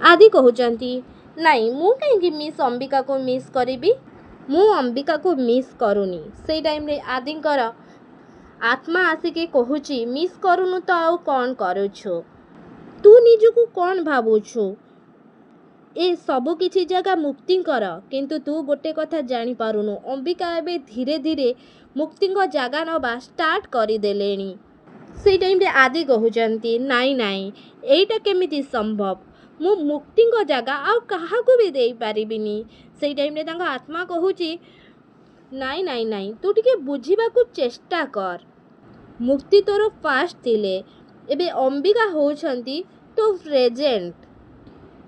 आदि कहते नाई मु कहीं मिस अंबिका को मिस करी मु अंबिका को मिस करूनी। से टाइम रे आदिंकर आत्मा आसिके कहूची मिस करूनु तो आउ कौन करुछु तू निजको कौन भावुछु ए सबु किछि जगह मुक्ति कर किंतु तू गोटे कथा जानी पारुनु अंबिका एबे धीरे धीरे मुक्ति जगह नवा स्टार्ट करदेलेनी। से टाइम रे आदि कहते नाई नाई एटा केमिति संभव मु मुक्ति जगह आउ काहाकू भी दे पारिबिनी। से टाइम रे तांका आत्मा कहूची नाई नाई नाई तू टिके बुझिबाकू चेष्टा कर मुक्ति तोर फास्ट थिले एबे अंबिका होउछंती तो present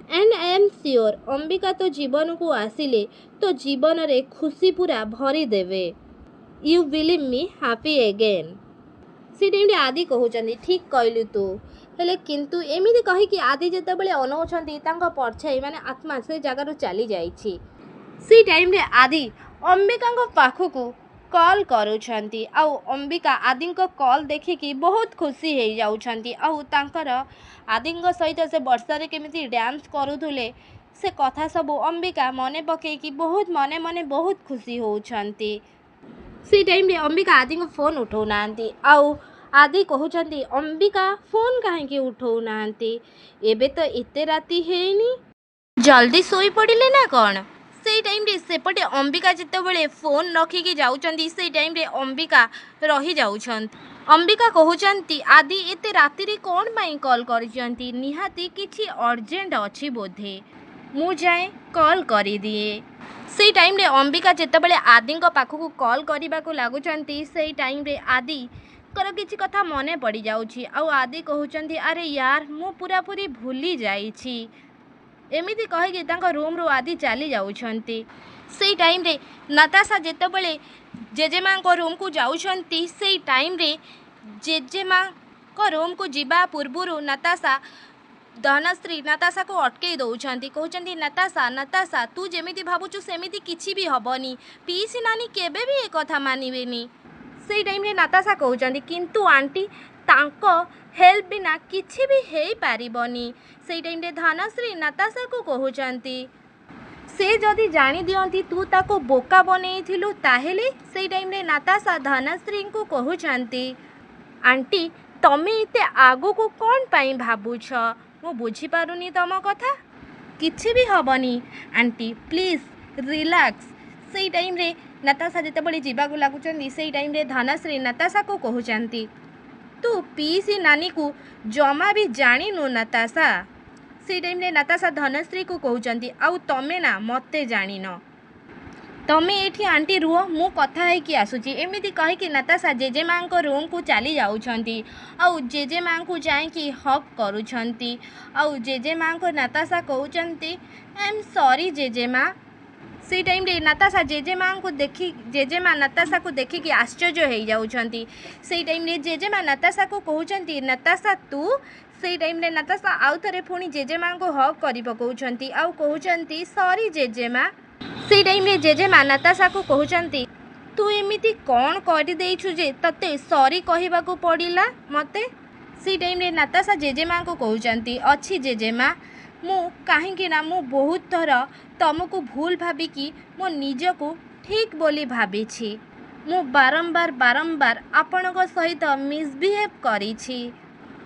and I am sure Ambika तो जीवन को आसिले तो जीवन रे खुशी पूरा भरी देवे you believe me happy again. से टाइम रे आदि कहउछंती ठीक कहलु तू हेले किंतु एमिति कहि कि आदि जते बेले अनौछंती तांका परछाई माने आत्मा से जगह रो चली जाईछि। से टाइम रे आदि अंबिका को पाखकू कॉल करुछंती आउ अंबिका आदि को कॉल देखिकी बहुत खुशी हो जाउछंती आउ तांकर आदि सहित से वर्षा रे केमिति डांस करुथुले से कथा सब अंबिका मने पकेकी बहुत मने मने बहुत खुशी होउछंती। से टाइम रे अंबिका आदि को फोन उठौ नांती आउ आदि कहउछंती अंबिका फोन काहे उठौ नांती एबे तो एते राती हेनी जल्दी सोई पड़िले ना कौन। से टाइम रे सेपटे अंबिका जितेबले फोन रखिकी जाउछंती से टाइम रे अंबिका रही जाउछंती। अंबिका कहउछंती आदि एते राति रे कौन पाई कॉल करिसंती निहाती किछि अर्जेंट अछि बोधे मु जाए कॉल करी दिए। से टाइम रे अंबिका जितेबले आदि पाखकू कॉल करबाकू लागुछंती से टाइम रे आदि कर किछि कथा मने पड़ी जाउछि आउ आदि कहउछंती अरे यार मु पूरा पूरी भूली जाईछि एमिति कहिकी तांका रूम रो आदि चली जाउछंती। से टाइम रे नताशा जेतेबले जेजेमा को रूम को जाउछंती से टाइम रे जेजेमा को रूम को जिबा पूर्वरु नताशा धनश्री नताशा को अटके दउछंती कहउछंती नताशा नताशा तू जेमिति भाबुछु सेमिति किछि भी हबनी पीसी नानी केबे भी ए कथा मानिबेनी। से टाइम रे नताशा कहउछंती किंतु आंटी तांको हेल्प बिना किछि भी हेई पारिबनी। से टाइम रे धनश्री नताशा को कहउछंती से जदि जानी दियंती तू ताको बोका बनेइथिलु ताहेले। से टाइम रे नताशा धनश्री को कहउछंती आंटी तमे इते आगो को कौन पाई भाबुछ मु बुझी पारुनी तम कथा किछि भी हबनी आंटी प्लीज रिलैक्स। से टाइम रे नताशा जेतेबले जीवाकू लागुछंती से टाइम रे धनश्री नताशा को कहउछंती तू पीसी नानी को जमा भी जानिनु नताशा। से टाइम रे नताशा धनश्री को कहउछंती आउ तमे ना मते जानिन तमे एठी आंटी रुह मु कथा है कि आसुची एमिति कहि कि नताशा जेजेमा को रूम को चली जाउछंती आउ जेजेमा को जाई कि हक करूछंती आउ जेजेमा को नताशा कहउछंती आई एम सॉरी जेजेमा। से टाइम रे नताशा जेजेमा को देखी जेजेमा नताशा को देखी कि आश्चर्य हो जाउछंती। से टाइम रे जेजेमा नताशा को कहउछंती नताशा तू। से टाइम रे नताशा आउ थरे पुणी जेजेमा को हक करि पकउछंती आउ कहउछंती सॉरी जेजेमा। से टाइम रे जेजेमा नताशा को कहउछंती तू एमिति कौन करि देइछु जे तते सॉरी कहिबा को पड़िला मते। से टाइम रे नताशा जेजेमा को कहउछंती अछि जेजेमा मु काहेकि ना मु बहुत थर तुमको भूल भाबिकी मो निजको ठीक बोली भाबिछि मु बारंबार बारंबार आपणक सहित मिसबिहेव करिछि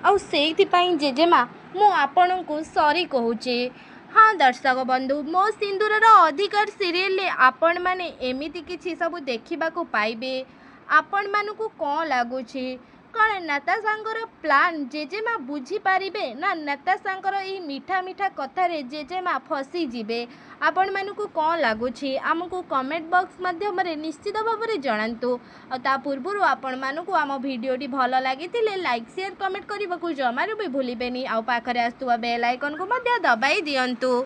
आउ सेइथिपाई जेजेमा मु आपणको सॉरी कहूचे। हाँ दर्शक बंधु मो सिंदूरर अधिकार सीरियल ले आपण माने एमिति किछि सब देखिबा को पाइबे आपण मानकु कोन लागुछि कौन नताशांकर प्लान जेजेमा बुझी पारिबे ना नताशांकर ई मीठा मीठा कथा रे जेजेमा फसी जिबे आपण मानकु कोन लागुछि आमको कमेंट बॉक्स माध्यम रे निश्चित भाव रे जणांतु आ ता पूर्वरु आपण मानकु आम वीडियोटी भलो लागितिले लाइक शेयर कमेंट करबाकू जमारू भी भूलिबेनी आ पाखरे आस्तुवा बेल आइकन को मध्य दबाई दियंतु।